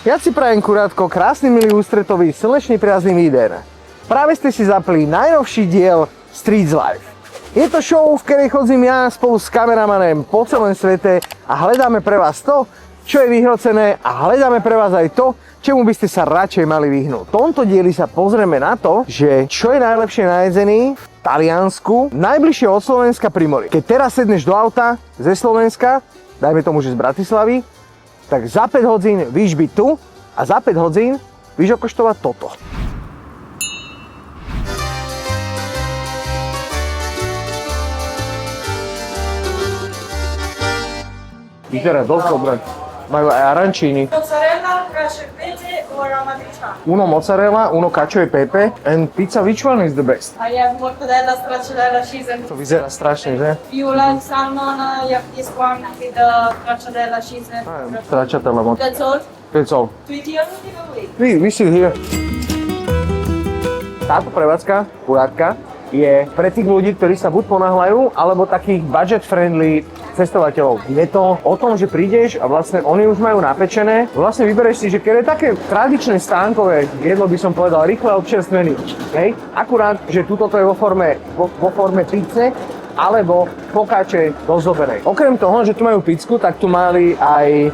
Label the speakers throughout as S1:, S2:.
S1: Ja si prajem kurátko krásny, milý, ústretový, slnečný, priaznivý den. Práve ste si zapli najnovší diel Streets Life. Je to show, v ktorej chodzím ja spolu s kameramanem po celom svete a hľadáme pre vás to, čo je vyhrocené, a hľadáme pre vás aj to, čemu by ste sa radšej mali vyhnúť. V tomto dieli sa pozrieme na to, že čo je najlepšie najedzený v Taliansku, najbližšie od Slovenska pri mori. Keď teraz sedneš do auta ze Slovenska, dajme tomu, že z Bratislavy, tak za 5 hodín víš byť tu a za 5 hodín víš okoštovať toto. Vyzerá dosť dobre. Majú aj arancini.
S2: Mozzarella, cacio e pepe or amatriciana?
S1: Uno mozzarella, uno cacio e pepe, and pizza, which one is the best?
S2: I have mortadella, stracciatella, cheese and
S1: To vyzerá strašne, že?
S2: you like salmon, I have this one with the stracciatella, cheese and
S1: Stracciatella.
S2: that's all.
S1: That's all.
S2: 20 euro giveaway.
S1: We see here. Táto prevádzka, kurátka, je pre tých ľudí, ktorí sa buď ponáhľajú, alebo takých budget-friendly cestovateľov. Je to o tom, že prídeš a vlastne oni už majú napečené. Vlastne vybereš si, že keď je také tradičné stánkové jedlo, by som povedal, rýchle občerstvený. Hej? Akurát, že tuto to je vo forme pizze, alebo focacce dozobenej. Okrem toho, že tu majú pizzu, tak tu mali aj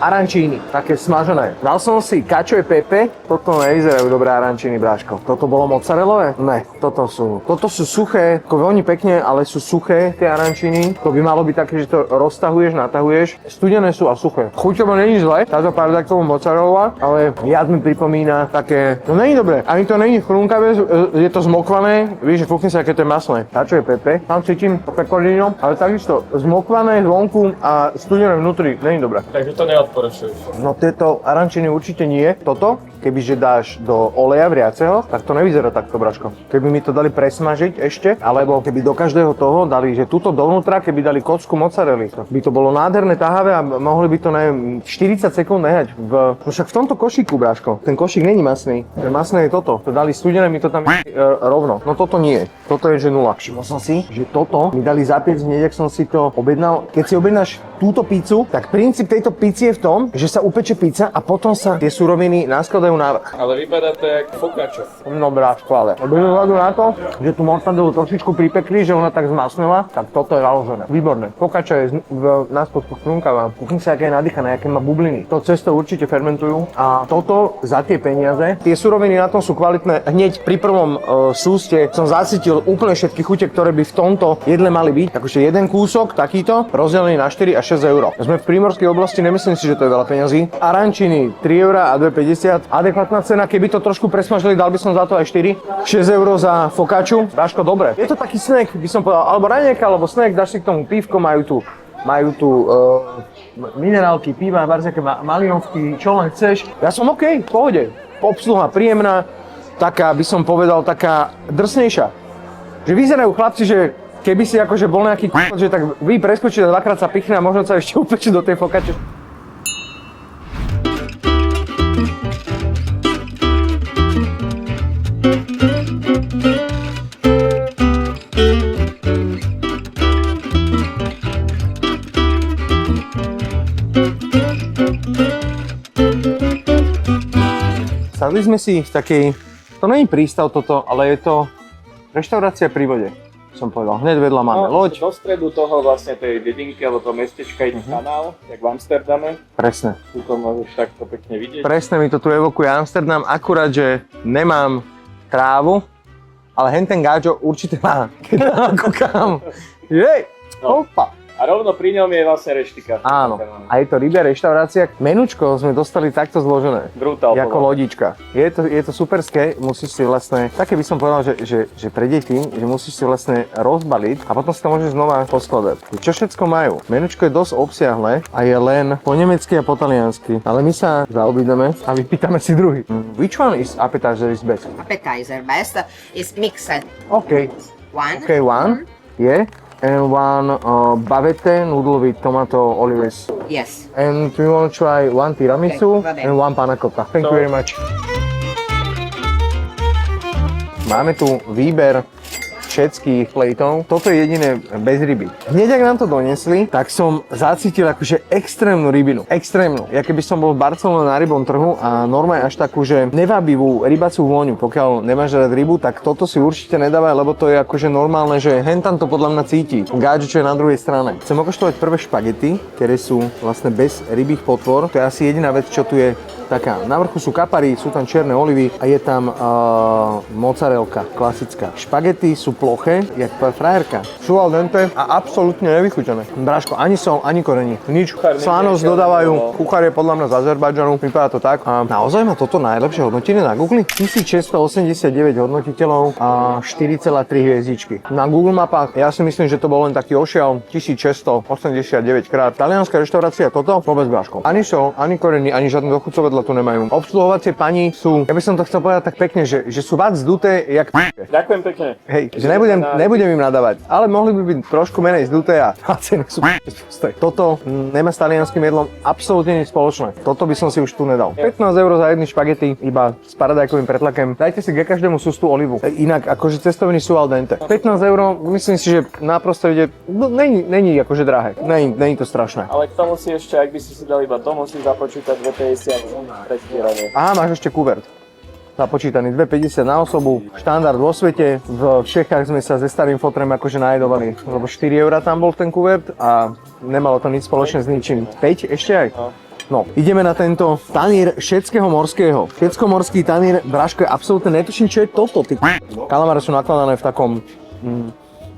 S1: arancini, také smažené. Dal som si cacio e pepe, toto nevyzerajú dobré arancini, bráško. Toto bolo mozzarellové? Ne, toto sú suché, ako veľmi pekne, ale sú suché tie arancini. To by malo byť také, že to roztahuješ, natahuješ. Studené sú a suché. Chuťovo není zle, táto párda k tomu mozzarellová, ale viac mi pripomína také, no není dobré, ani to není chrúnkavé, je to zmokvané, vieš, že fúkne sa, aké to je masné. Cacio e pepe, tam cítim pecorino, ale takisto zmokvané zvonku a studené vnútri, není dobré.
S3: Takže to neodporúčuješ.
S1: No tieto aranciny určite nie. Toto, kebyže dáš do oleja vriaceho, tak to nevyzerá takto, braško. Keby mi to dali presmažiť ešte, alebo keby do každého toho dali, že tuto dovnútra, keby dali kocku mozzarelly, tak by to bolo nádherné, tahavé a mohli by to, neviem, 40 sekúnd nehať no však v tomto košíku, braško. Ten košík není masný. Ten masné je toto. To dali studené, mi to tam rovno. No toto nie. Toto je, že nula. Všimol som si, že toto mi dali zapiec hneď, ak som si to objednal. Keď si objednáš túto pizzu, tak princíp tejto pizzy je v tom, že sa upeče pizza a potom sa tie suroviny naskladajú na vrch.
S3: Ale vypadá to jak focaccia.
S1: No bráško, ale bez ohľadu na to, že tú mortadelu trošičku pripekli, že ona tak zmasnela, tak toto je naložené. Výborné. Focaccia je na spodku chrunkavá. Kúkni sa, aké je nadýchané, aké má bubliny. To cesto určite fermentujú a toto za tie peniaze. Tie suroviny na tom sú kvalitné. Hneď pri prvom súste som zacítil úplne všetky chute, ktoré by v tomto jedle mali byť. Takže jeden kúsok takýto rozdelený na 4 až 6 eur. Sme v prímorskej oblasti, nemyslím si, že to je veľa peňazí. Arancini 3 eur a 2,50. Adekvátna cena, keby to trošku presmažili, dal by som za to aj 4. 6 eur za focacciu. Dáško, dobre. Je to taký snack, by som povedal, alebo raňajka, alebo snack, dáš si k tomu pívko, majú tu minerálky, piva, barziaké malinovky, čo len chceš. Ja som OK, v pohode. Obsluha príjemná, taká, by som povedal, taká drsnejšia. Že vyzerajú chlapci, že keby si akože bol nejaký že tak vy preskočíte, dvakrát sa pichne a možno sa ešte upečí do tej focacce. Sadli sme si v takej, to nie je prístav toto, ale je to reštaurácia pri vode, som povedal. Hneď vedľa máme loď.
S3: Do stredu toho vlastne tej dedinky, alebo toho mestečka ide kanál, jak v Amsterdame.
S1: Presne.
S3: Tu to môžeš takto pekne vidieť.
S1: Presne mi to tu evokuje Amsterdam, akurát, že nemám trávu, ale henten gáčo určite má, keď tam kúkam. Jej, opa.
S3: A rovno pri ňom je vlastne reštika.
S1: Áno, a je to rybia reštaurácia. Menučko sme dostali takto zložené.
S3: Brutál.
S1: Ako lodička. Je to superské, musíš si vlastne, také by som povedal, že pre deti, že musíš si vlastne rozbaliť a potom si to môžeš znova poskladať. Čo všetko majú? Menučko je dosť obsiahle a je len po nemecky a po taliansky. Ale my sa zaobídeme a vypýtame si druhý. Which one is appetizer is best?
S4: Appetizer best is mixed.
S1: Okay.
S4: One.
S1: Okay, one. Yeah. And one bavette noodle with tomato olives.
S4: Yes.
S1: And we want to try one tiramisu
S4: Okay,
S1: and one panna cotta. Thank you very much. Máme tu výber všetkých plejtov. Toto je jediné bez ryby. Hneď ak nám to donesli, tak som zacítil akože extrémnu rybinu. Extrémnu. Ja keby som bol v Barcelone na rybom trhu a normálne až takú, že nevábivú rybacú vôňu. Pokiaľ nemáš rád rybu, tak toto si určite nedávaj, lebo to je akože normálne, že hentam to podľa mňa cíti. Gáč, čo je na druhej strane. Chcem okoštovať prvé špagety, ktoré sú vlastne bez rybých potvor. To je asi jediná vec, čo tu je taká. Na vrchu sú kapary, sú tam čierne olivy a je tam mozzarelka, klasická. Špagety sú ploché, jak frajerka. Sú al dente a absolútne nevychutené. Bráško, ani sol, ani korení. Nič. Slanosť dodávajú. Kuchár je podľa mňa z Azerbajdžanu, vypadá to tak. A naozaj má toto najlepšie hodnotenie na Google? 1689 hodnotiteľov a 4,3 hviezdičky. Na Google mapách ja si myslím, že to bol len taký ošial 1689 krát. Talianská reštaurácia toto vôbec, Bráško. Ani sol, ani korení, ani žiadne dochucovedla tu nemajú. Obsluhovacie pani sú, ja by som to chcel povedať tak pekne, že sú vás zduté jak
S3: Ďakujem pekne.
S1: Hej, že nebudem im nadávať, ale mohli by byť trošku menej zduté a ceny sú Toto nemá s talianským jedlom absolútne nič spoločné. Toto by som si už tu nedal. 15 € za jedny špagety, iba s paradajkovým pretlakem. Dajte si ke každému sústu olivu. Inak akože cestoviny sú al dente. 15 €, myslím si, že na prostredie není akože drahé. Není to strašné.
S3: Ale k tomu si ešte, ak by si dal iba to, musíš započítať 2,50 tretí rade.
S1: Aha, máš ešte kuvert. Započítaný 2,50 na osobu, štandard vo svete. V Čechách sme sa se starým fotrem akože najedovali, lebo 4 € tam bol ten kuvert a nemalo to nič spoločné s ničím. 5 ešte aj? No, ideme na tento tanír švédskeho morského. Švédsko-morský tanír, Braško, je absolútne netuším, čo je toto, ty. Kalamáre sú nakladané v takom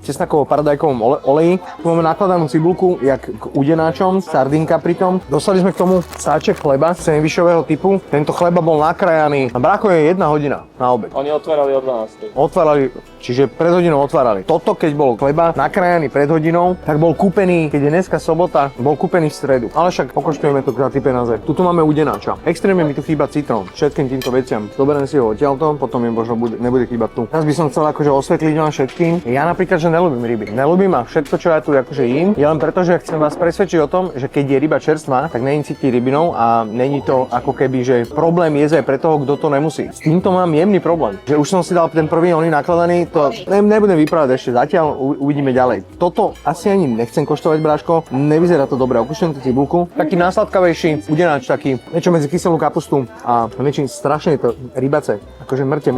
S1: cesnakovo paradajkovom oleji. Tu máme nakladanú cibulku, jak k udenáčom, sardinka pritom. Dostali sme k tomu sáček chleba sandvičového typu. Tento chleba bol nakrájaný. Na Bráko je 1 hodina na obed.
S3: Oni otvárali o 12.
S1: Otvárali, čiže pred hodinou otvárali. Toto, keď bol chleba nakrájaný pred hodinou, tak bol kúpený, keď je dneska sobota, bol kúpený v stredu. Ale však pokoštujeme to za ty peniaze. Tuto máme udenáča. Extrémne mi tu chýba citrón. Všetkým týmto veciam. Zoberiem si ho odtiaľto, potom mi možno nebude chýbať tu. Teraz by som chcel akože osvetliť vám všetkým. Ja napríklad, že neľúbim ryby. Neľúbim a všetko, čo ja tu akože jem, je len preto, že chcem vás presvedčiť o tom, že keď je ryba čerstvá, tak není cíti rybinou a není to ako keby, že problém je aj pre toho, kto to nemusí. S týmto mám jemný problém. Že už som si dal ten prvý oný nakladaný, to nebudem vyprávať ešte zatiaľ, uvidíme ďalej. Toto asi ani nechcem koštovať, Bráško, nevyzerá to dobre. Okušujem tú cibulku. Taký násladkavejší udenáč, taký niečo medzi kyselú kapustu a niečím strašne to rybace. Akože mŕte.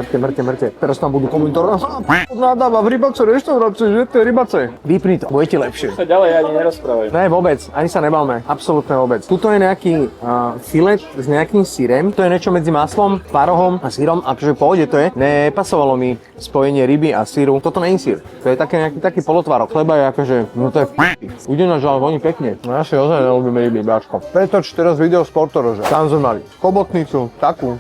S1: Teraz tam budú komentovať. Nadáva v rybace reštaurácii, že to je rybace. Vypni to, budete lepšie.
S3: Sa ďalej ani nerozprávajú.
S1: Ne, vôbec, ani sa nebavme, absolútne vôbec. Tuto je nejaký filet s nejakým syrem, to je niečo medzi maslom, tvarohom a syrom, akože v pohode to je. Nepasovalo mi spojenie ryby a syru, toto nie je syr. To je nejaký taký polotvarok. Chleba je akože, no to je udenáč, ale voní pekne. No ja si ozaj neľúbim ryby, Bráško. Pretoč teraz video z Portorože. Tam sme mali chobotnicu, takú.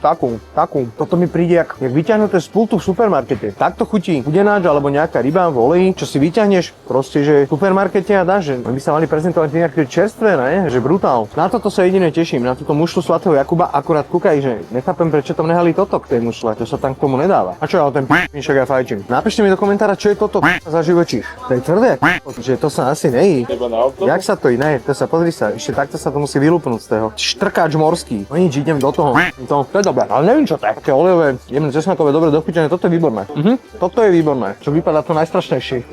S1: Toto mi príde jak vyťahnuté z pultu v supermarkete. Takto chutí udenáč alebo nejaká ryba v oleji, čo si vyťahneš proste, že v supermarkete a dáš, že by sa mali prezentovať nejaké čerstvé, ne? Že brutál. Na toto sa jedine teším, na túto mušlu svätého Jakuba, akurát kúkaj, že nechápem, prečo tam nehali toto k tej mušle, to sa tam k tomu nedáva. A čo ja o ten p***niček ja fajčím. Napíšte mi do komentára, čo je toto za živočích. To je tvrdé, že to sa asi nejí. Jak sa to iné? To sa pozri sa, ešte takto sa to musí vylúpnúť z toho. Štrkáč morský. No nič, idem do toho. To je dobré, ale neviem čo to je. Také olejové, jemné cesnakové, dobre dochutené, toto je výborné. Toto je výborné. Čo vypadá to najstrašnejšie.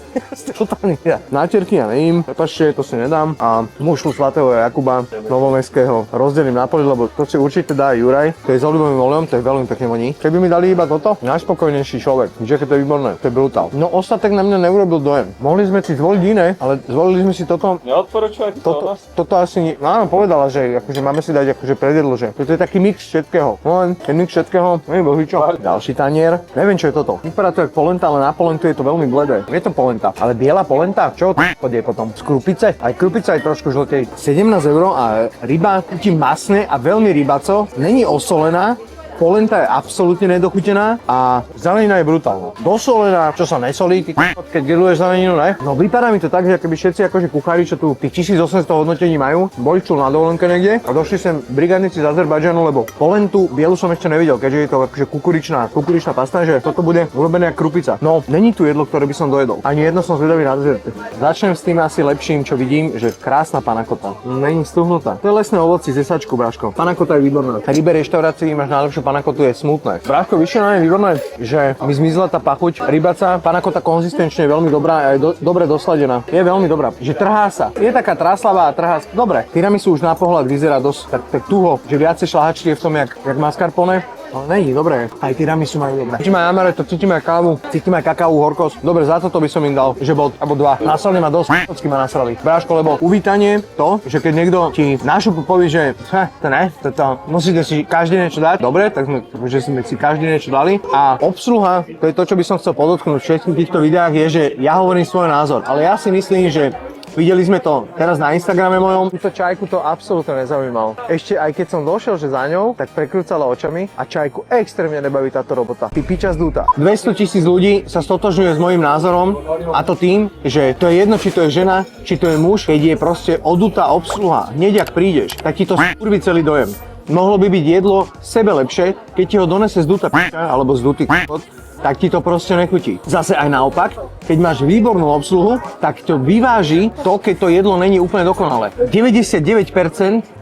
S1: Náčerky ja nejím, prepáčte, to si nedám. A mušlu svätého Jakuba Novomestského rozdelím na poli, lebo to si určite dá Juraj. To je s olivovým olejom, to je veľmi pekne voní. Keby mi dali iba toto, najspokojnejší človek. Že to je výborné, to je brutál. No ostatek na mňa neurobil dojem. Mohli sme si zvoliť iné, ale zvolili sme si toto.
S3: Neodporúčovať to?
S1: Toto asi nie. No áno, povedala, že akože máme si dať akože predjedlo, že to je taký mix všetkého. No len ten mix všetkého, neviem bohvičo. Ďalší tanier. Neviem čo je toto. Vypadá to jak polenta, ale na polentu je to veľmi bledé. Je to polenta, ale biela polenta, čo je potom? Z krupice? Aj krupica je trošku žltej. 17 € a ryba chutí masne a veľmi rybaco. Není osolená. Polenta je absolútne nedochutená a zelenina je brutálna. Dosolená, čo sa nesolí, keď grilluješ zeleninu, ne? No vypadá mi to tak, že keby všetci akože kuchári, čo tu tých 1800 hodnotení majú, boli tu na dovolenke niekde a došli sem brigádnici z Azerbajdžanu, lebo polentu bielu som ešte nevidel, keďže je to akože kukuričná pasta, že toto bude urobené ako krupica. No, není tu jedlo, ktoré by som dojedol. Ani jedno som zvedavý na dezert. Začnem s tým asi lepším, čo vidím, že krásna panakota. Není stuhnutá. To je lesné ovocie ze sačku, Braško. Panakota je výborná. V rybe reštaurácii máš najlepšiu panakotu je smutné. Bráško, vyššie na je výborné, že mi zmizla tá pachuť. Rybaca, panakota konzistenčne je veľmi dobrá a je dobre dosladená. Je veľmi dobrá, že trhá sa. Je taká tráslavá a trhá sa. Dobre, tiramisu už na pohľad vyzerá dosť tak tuho, že viacej šľahačky je v tom jak mascarpone. Ale není, dobré. Aj tiramisu majú dobré. Cítim aj amaretto, cítim aj kávu, cítim aj kakao, horkosť. Dobre, za toto by som im dal, že bod, alebo 2. Nasrali ma dosť, ma nasrali. Bráško, lebo uvítanie to, že keď niekto ti na šupu povie, že to ne, toto musíte si každý niečo dať. Dobre, tak sme si každý niečo dali. A obsluha, to je to, čo by som chcel podotknúť v všetkých týchto videách, je, že ja hovorím svoj názor. Ale ja si myslím, že videli sme to teraz na Instagrame mojom. Túto čajku to absolútne nezaujímalo. Ešte aj keď som došiel, že za ňou, tak prekrúcala očami a čajku extrémne nebaví táto robota. Ty piča zdúta. 200 000 ľudí sa stotožňuje s mojím názorom a to tým, že to je jedno, či to je žena, či to je muž, keď je proste odutá obsluha. Hneď ak prídeš, tak ti to skurví celý dojem. Mohlo by byť jedlo sebe lepšie, keď ti ho donese zdúta piča alebo zdúty kokot, tak ti to proste nechutí. Zase aj naopak, keď máš výbornú obsluhu, tak to vyváži to, keď to jedlo není úplne dokonalé. 99%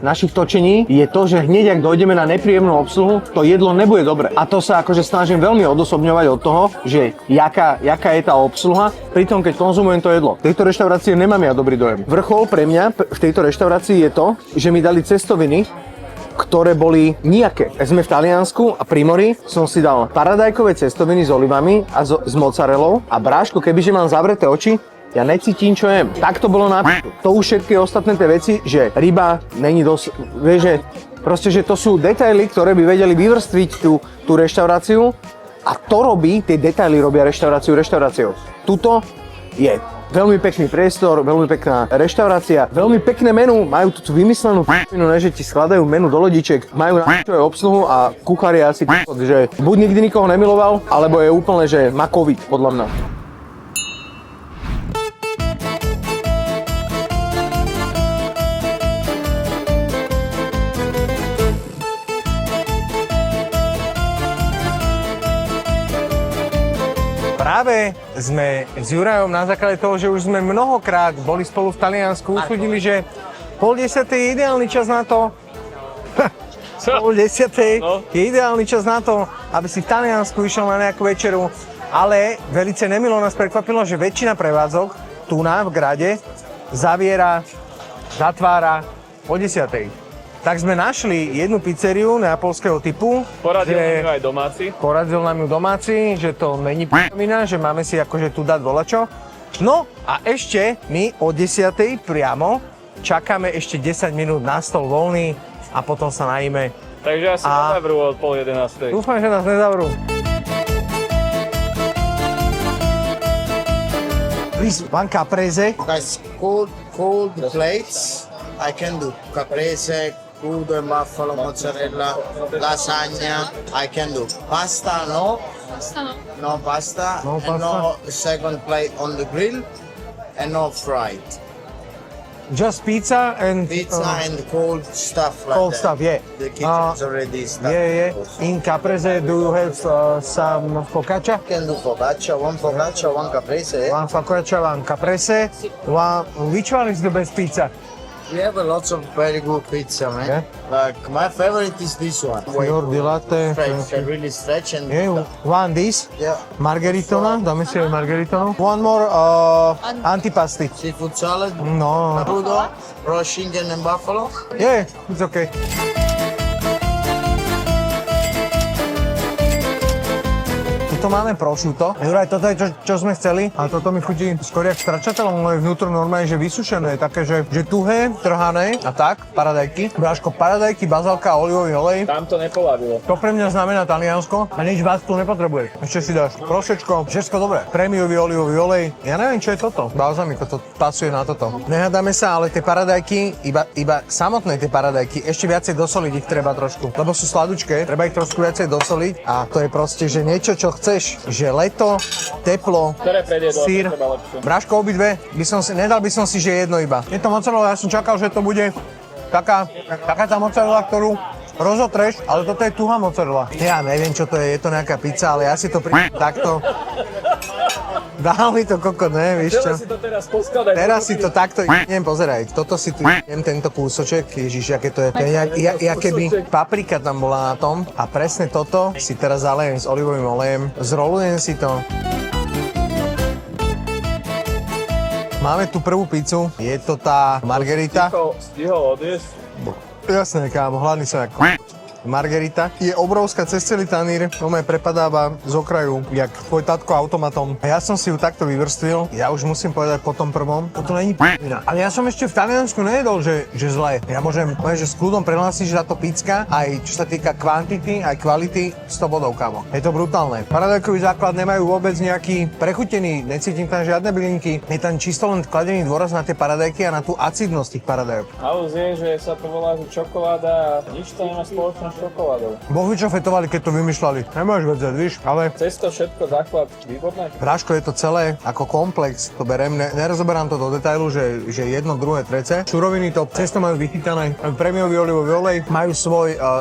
S1: našich točení je to, že hneď ak dojdeme na nepríjemnú obsluhu, to jedlo nebude dobre. A to sa akože snažím veľmi odosobňovať od toho, že jaká je tá obsluha, pritom keď konzumujem to jedlo. V tejto reštaurácii nemám ja dobrý dojem. Vrchol pre mňa v tejto reštaurácii je to, že mi dali cestoviny, ktoré boli nijaké. Sme v Taliansku a pri mori som si dal paradajkové cestoviny s olivami a s mozzarellou a bráško, kebyže mám zavreté oči, ja necítim, čo jem. Tak to bolo na to už všetky ostatné tie veci, že ryba není dosť, vieš, že proste, že to sú detaily, ktoré by vedeli vyvrstviť tú reštauráciu a to robí, tie detaily robia reštauráciou. Tuto je veľmi pekný priestor, veľmi pekná reštaurácia, veľmi pekné menu, majú tu vymyslenú p***inu, že ti skladajú menu do lodičiek, majú na čo je obsluhu a kuchár je asi že buď nikdy nikoho nemiloval, alebo je úplne, že má covid, podľa mňa. Práve sme s Jurajom na základe toho, že už sme mnohokrát boli spolu v Taliansku, usúdili, že 9:30 je ideálny čas na to, 9:30 je ideálny čas na to, aby si v Taliansku išiel na nejakú večeru, ale velice nemilo nás prekvapilo, že väčšina prevádzok tu v Grade zatvára o 10:00. Tak sme našli jednu pizzeriu neapolského typu.
S3: Poradil nám ju aj domáci.
S1: Poradil nám ju domáci, že to není p***mina, že máme si akože tu dať volačo. No a ešte my o 10:00 priamo čakáme ešte 10 minút na stol voľný a potom sa najíme.
S3: Takže asi nezavrú od 10:30.
S1: Dúfam, že nás nezavrú. Please, one caprese.
S5: Guys, cold plates. I can do caprese, crudo and buffalo, mozzarella, lasagna. I can do pasta. No pasta.
S1: No
S5: And no second plate on the grill, and no fried.
S1: Just pizza and
S5: And cold stuff like
S1: cold
S5: that.
S1: stuff, yeah.
S5: The kitchen's already stuffed.
S1: Yeah. In caprese, do you have some focaccia?
S5: Can do focaccia, one caprese.
S1: One focaccia, one caprese. Which one is the best pizza?
S5: We have a lots of very good pizza, man.
S1: Yeah.
S5: Like my favorite is this one.
S1: Fior di latte.
S5: Stretch, really stretch and
S1: Yeah, one this.
S5: yeah.
S1: Margheritona, dáme si aj margheritonu. One more antipasti.
S5: Seafood salad.
S1: No.
S5: Crudo, raw chicken and buffalo.
S1: Yeah, it's okay. Tuto máme prosciutto. Juraj, toto je čo sme chceli. A toto mi chutí skôr jak stračateľ, ono je vnútro normálne, že vysušené, také, že tuhé, trhané a tak, paradajky. Bráško, paradajky, bazálka, olivový olej.
S3: Tam to nepolavilo.
S1: To pre mňa znamená Taliansko a nič vás tu nepotrebuješ. Ešte si dáš prosečko, všetko dobré. Prémiový olivový olej. Ja neviem, čo je toto. Balzamiko, to pasuje na toto. Nehádame sa, ale tie paradajky, iba samotné tie paradajky, ešte viacej dosoliť ich treba trošku. Lebo sú sladučké, treba ich trošku viacej dosoliť a to je proste, že niečo, čo chceš, že leto, teplo,
S3: Ktoré predjedlo
S1: sír.
S3: treba lepšie?
S1: Bráško, obidve, nedal by som si, že jedno iba. Je to mozzarella, ja som čakal, že to bude taká tá mozzarella, ktorú rozotreš, ale toto je tuhá mozzarella. Ja neviem, čo to je to nejaká pizza, ale ja si to takto. Dal mi to kokot, ne, vieš čo?
S3: Celé si to teraz poskladaj.
S1: Teraz si to takto idem pozerať. Toto si tu idem tento kúsoček, ježiš, aké to je. To je jak keby paprika tam bola na tom. A presne toto si teraz zalejem s olivovým olejem. Zrolujem si to. Máme tu prvú pizzu. Je to tá margarita.
S3: Stihol odjesť?
S1: Jasné, kámo, hladný som ako margarita. Je obrovská cez celý tanír, normálne prepadáva z okraju, jak tvoj tatko automatom. A ja som si ju takto vyvrstvil. Ja už musím povedať po tom prvom, toto není p***ina. Ale ja som ešte v Taliansku nejedol, že zle. Ja môžem povedať, že s kľudom prehlásiť, že táto pizka, aj čo sa týka kvantity, aj kvality, 100 bodov, kámo. Je to brutálne. Paradajkový základ nemajú vôbec nejaký prechutený, necítim tam žiadne bylinky. Je tam čisto len kladený dôraz na tie paradajky a na tú acidnosť tých paradajok.
S3: Halus je, že sa to volá čokoláda a nič to nemá spoločné s čokoládou.
S1: Boh vie, čo fetovali, keď to vymýšľali. Nemáš vedieť, víš, ale
S3: Cesto všetko, základ, výborné.
S1: Bráško, je to celé ako komplex, to berem, nerozoberám to do detailu, že jedno, druhé, trece. Suroviny to cesto majú vychytané, prémiový olivový olej, majú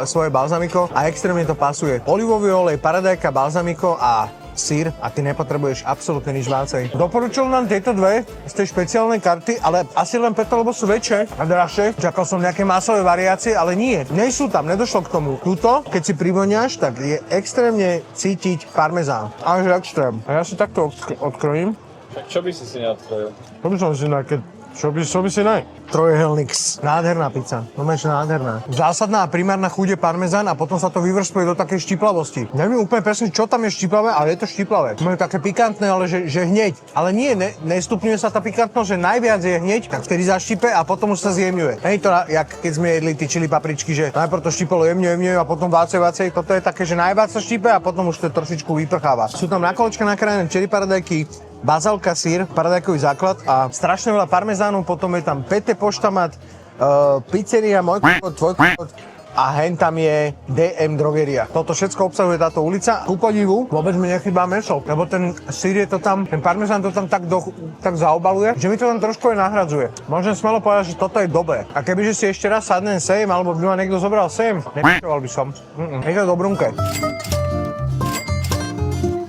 S1: svoje balzamiko a extrémne to pasuje. Olivový olej, paradajka, balzamiko a sír a ty nepotrebuješ absolútne nič viacej. Doporučil nám tieto dve z tej špeciálnej karty, ale asi len preto, lebo sú väčšie a drahšie. Čakal som nejaké masové variácie, ale nie sú tam, nedošlo k tomu. Tuto, keď si privoňaš, tak je extrémne cítiť parmezán. Až extrém. A ja si takto odkrojím.
S3: Tak čo by si neodkrojil?
S1: To by som si Čo by si ne? Trojehelnix. Nádherná pizza. Normálne, nádherná. Zásadná a primárna chuť je parmezán a potom sa to vyvrstvuje do takej štiplavosti. Neviem úplne presne, čo tam je štiplavé, ale je to štiplavé. Majú také pikantné, ale že hneď. Ale nie, nestupňuje sa tá pikantnosť, že najviac je hneď, tak vtedy zaštipe a potom už sa zjemňuje. Hej to, jak keď sme jedli tie čili papričky, že najprv to štipalo jemňuje a potom vácej. Toto je také, že najviac sa štipe a potom už to trošičku vyprcháva. Sú tam na kolečka nakrájené čili paradajky, bazálka, sír, paradajkový základ a strašne veľa parmezánu, potom je tam pete poštamat, pizzeria, môj kokot, tvoj kokot a hen tam je DM drogeria. Toto všetko obsahuje táto ulica. Ku podivu vôbec mi nechýba mäso, lebo ten sír je to tam, ten parmezán to tam tak zaobaluje, že mi to tam trošku aj nahradzuje. Môžem smelo povedať, že toto je dobré. A kebyže si ešte raz sadnem sem, alebo by ma niekto zobral sem, nepičoval by som. Je to dobrunké.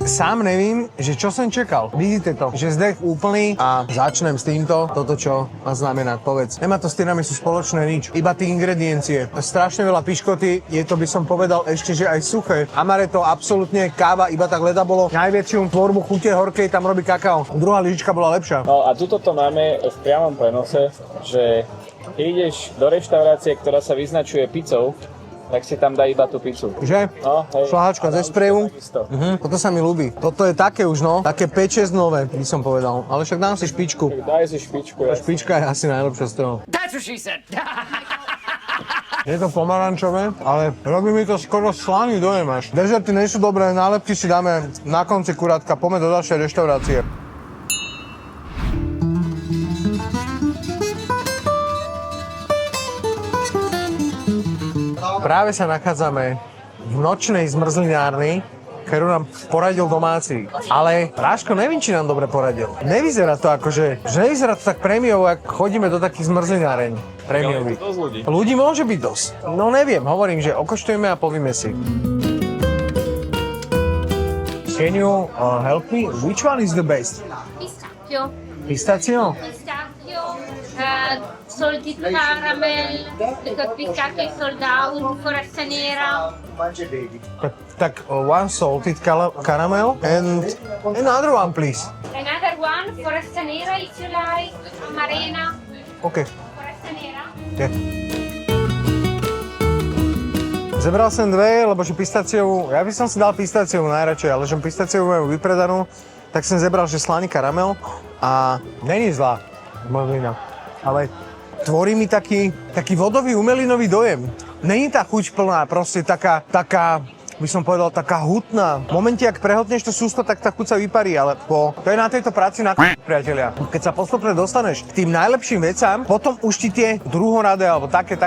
S1: Sám nevím, že čo som čakal. Vidíte to, že zdech úplný a začnem s týmto. Toto čo má znamenať, povedz. Nemá to s tiramisu spoločné nič, iba tie ingrediencie. Strašne veľa piškoty, je to by som povedal ešte, že aj suché. Amaretto absolútne, káva, iba tak leda bolo. Najväčšiu tvorbu chute horkej tam robí kakao. Druhá lyžička bola lepšia.
S3: No a tuto to máme v priamom prenose, že keď ideš do reštaurácie, ktorá sa vyznačuje pizzou, tak si tam dá iba tú pizzu.
S1: Že?
S3: No, hej.
S1: Šlahačka ze spreju. Toto sa mi ľúbi. Toto je také už, no. Také 5-6 nové, by som povedal. Ale však dám si špičku.
S3: Daj si špičku.
S1: Špička je asi najlepšia z toho.
S6: That's what she said.
S1: Je to pomarančové, ale robí mi to skoro slaný dojem až. Dezerty nie sú dobré, nálepky si dáme na konci kurátka. Poďme do ďalšej reštaurácie. Práve sa nachádzame v nočnej zmrzlinárni, ktorú nám poradil domáci. Ale Práško, neviem, či nám dobre poradil. Nevyzerá to akože, že nevyzerá to tak prémiovo, ak chodíme do takých zmrzlináreň prémiových. Ľudí môže byť dosť. No neviem, hovorím, že okoštujeme a povieme si. Can you help me? Which one is the best?
S7: Pistacchio.
S1: Pistachio?
S7: Pistacchio, salted caramel, pistacchio sold out, foresta nera.
S1: Tak one salted caramel and another one, please.
S7: Another one, foresta nera if you like, amarena,
S1: Okay.
S7: foresta nera.
S1: Yeah. Zebral som dve, lebo že pistáciovú, ja by som si dal pistáciovú najradšej, ale že pistáciovú majú vypredanú, tak som zebral, že slaný karamel a není zlá možlina, ale tvorí mi taký vodový umelinový dojem. Není tá chuť plná, proste taká, by som povedal, taká hutná. V momente, ak prehltneš to sústo, tak tá chuť sa vyparí, ale to je na tejto práci na priatelia. Keď sa postupne dostaneš k tým najlepším vecám, potom už ti tie druhoradé, alebo také,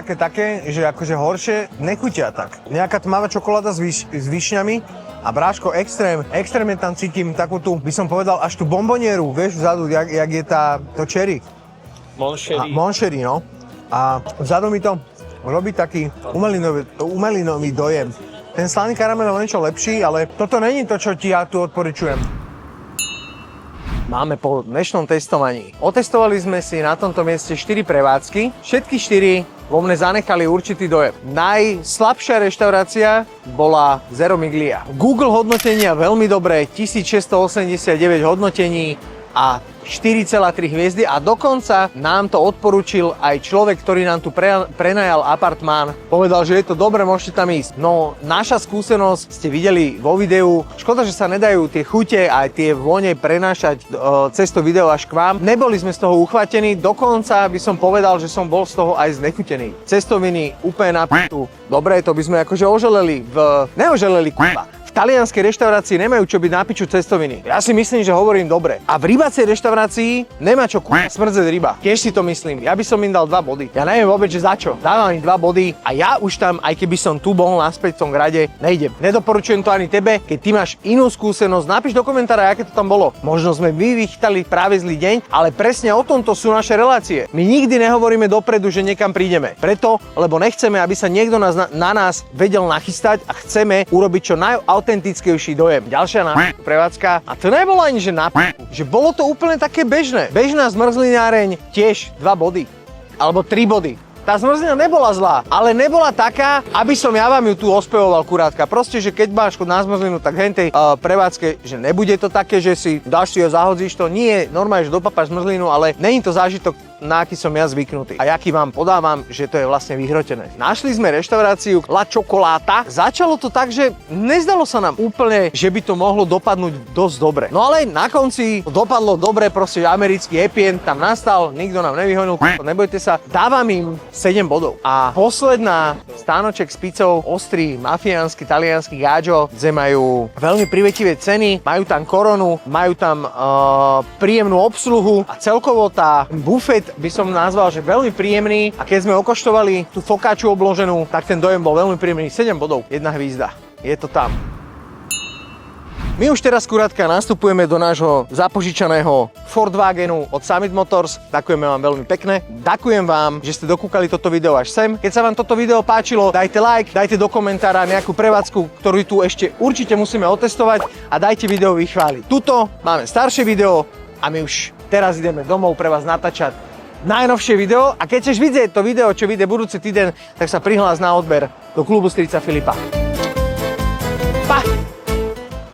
S1: že akože horšie, nechutia tak. Nejaká tmavá čokoláda s vyšňami a Bráško, extrémne tam cítim takú tú, by som povedal, až tú bombonieru, vieš, vzadu, jak je to cherry. Moncherie, no. A vzadu mi to robí taký umelinový dojem. Ten slaný karamel je niečo lepší, ale toto není to, čo ti ja tu odporučujem. máme po dnešnom testovaní. Otestovali sme si na tomto mieste 4 prevádzky. Všetky 4 vo mne zanechali určitý dojem. Najslabšia reštaurácia bola Zero Miglia. Google hodnotenia veľmi dobré, 1689 hodnotení a 4,3 hviezdy a dokonca nám to odporučil aj človek, ktorý nám tu prenajal apartmán. Povedal, že je to dobre, môžete tam ísť. No, naša skúsenosť ste videli vo videu. Škoda, že sa nedajú tie chute a tie vône prenášať cez to video až k vám. Neboli sme z toho uchvatení, dokonca by som povedal, že som bol z toho aj znechutený. Cestoviny úplne na p***u. Dobre, to by sme akože oželeli. Neoželeli k***a. V talianskej reštaurácii nemajú čo byť na piču cestoviny. Ja si myslím, že hovorím dobre. A v rybacej reštaurácii nemá čo smrdzeť ryba. Tiež si to myslím. Ja by som im dal 2 body. Ja neviem vôbec, že za čo. Dávam im 2 body a ja už tam, aj keby som tu bol naspäť v tom grade, nejdem. Nedoporučujem to ani tebe. Keď ty máš inú skúsenosť, napíš do komentára, aké to tam bolo. Možno sme vychytali práve zlý deň, ale presne o tomto sú naše relácie. My nikdy nehovoríme dopredu, že niekam prídeme. Preto, lebo nechceme, aby sa niekto na nás vedel nachystať a chceme urobiť čo autentickejší dojem. Ďalšia prevádzka. A to nebolo ani, že že bolo to úplne také bežné. Bežná zmrzlináreň, tiež 2 body. Alebo 3 body. Tá zmrzlina nebola zlá, ale nebola taká, aby som ja vám ju tu ospevoval kurátka. Proste, že keď máš chod na zmrzlinu, tak hentej prevádzke, že nebude to také, že si dáš si ho, zahodzíš to. Nie, normálne, že dopapáš zmrzlinu, ale není to zážitok, na aký som ja zvyknutý. A jaký vám podávam, že to je vlastne vyhrotené. Našli sme reštauráciu La Chocolata. Začalo to tak, že nezdalo sa nám úplne, že by to mohlo dopadnúť dosť dobre. No ale na konci dopadlo dobre, proste americký happy end tam nastal, nikto nám nevyhonil, nebojte sa. Dávam im 7 bodov. A posledná stánoček s pizzou, ostrý, mafiánsky, taliansky gáčo, kde majú veľmi privetivé ceny, majú tam koronu, majú tam príjemnú obsluhu a celkovo tá bufet by som nazval, že veľmi príjemný a keď sme okoštovali tú fokáču obloženú, tak ten dojem bol veľmi príjemný. 7 bodov, 1 hvízda. Je to tam. My už teraz kurátka nastupujeme do nášho zapožičaného Fordwagenu od Summit Motors. Ďakujeme vám veľmi pekne. Ďakujem vám, že ste dokúkali toto video až sem. Keď sa vám toto video páčilo, dajte like, dajte do komentára nejakú prevádzku, ktorú tu ešte určite musíme otestovať a dajte video vychváliť. Tuto máme staršie video a my už teraz ideme domov pre vás natáčať najnovšie video a keď chceš vidieť to video, čo vyjde budúci týden, tak sa prihlás na odber do klubu strica Filipa. Pa!